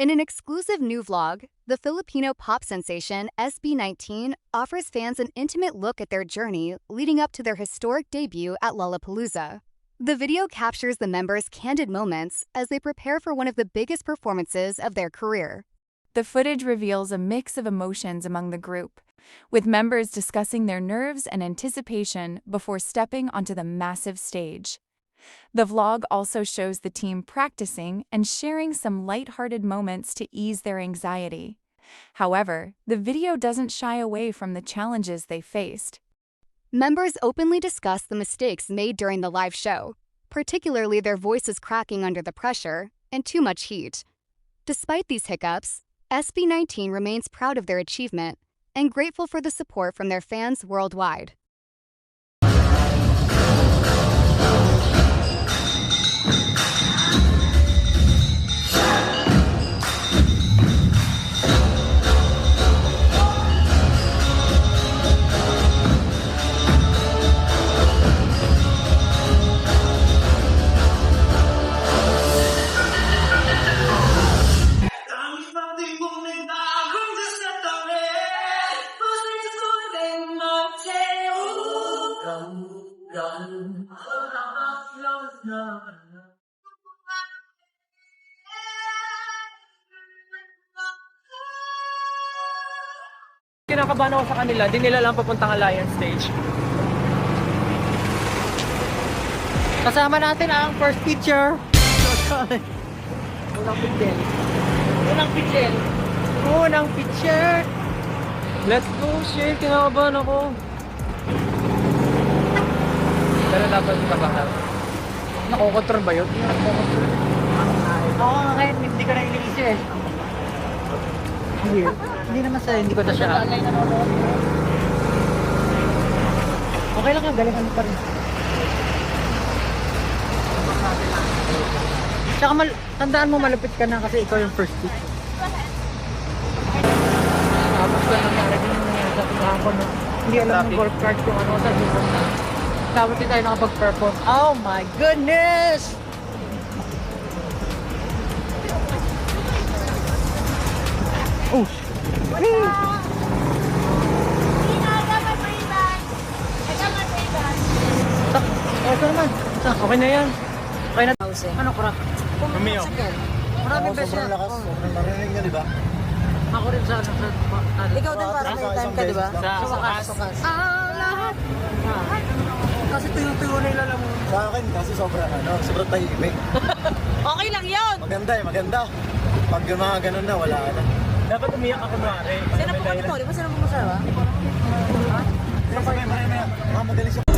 In an exclusive new vlog, the Filipino pop sensation SB19 offers fans an intimate look at their journey leading up to their historic debut at Lollapalooza. The video captures the members' candid moments as they prepare for one of the biggest performances of their career. The footage reveals a mix of emotions among the group, with members discussing their nerves and anticipation before stepping onto the massive stage. The vlog also shows the team practicing and sharing some lighthearted moments to ease their anxiety. However, the video doesn't shy away from the challenges they faced. Members openly discuss the mistakes made during the live show, particularly their voices cracking under the pressure and too much heat. Despite these hiccups, SB19 remains proud of their achievement and grateful for the support from their fans worldwide. Kinakabahan ako sa kanila, di nila lang papuntang Alliance Stage. Kasama natin ang first picture. Unang picture. Unang picture. Unang picture. Let's go, shit. Kinakabahan ako. Pero dapat kabahan. Nakokontrol ba yun? Oo, ngayon hindi ko na iniisip eh. Hindi naman sa hindi ko na siya. Okay lang yan, galingan mo pa rin. Tsaka tandaan mo malapit ka na kasi ikaw yung first pick. Tapos ka nangyari din yung nangyari sa pinahapon na hindi alam ng golf cart kung ano sa dito. Tapos din tayo nakapag-perform. Oh my goodness! Oh! Ito naman. Okay na yan. Okay na. Ano crack? Umiyo. Maraming beses yan. Sobrang marinig niya, di ba? Ako rin sa Ikaw din parang may time ka, di ba? Sa wakas. Lahat. Kasi tuyo-tuyo nila lang mo. Sa akin kasi sobrang tahimik. Okay lang yun. Maganda eh, maganda. Pag mga ganun na, wala ka na. Dapat umiyak ako mare. Sinabukan mo, di ba sinabukan mo siya, ba? Sabay, maya, mga magaling siya.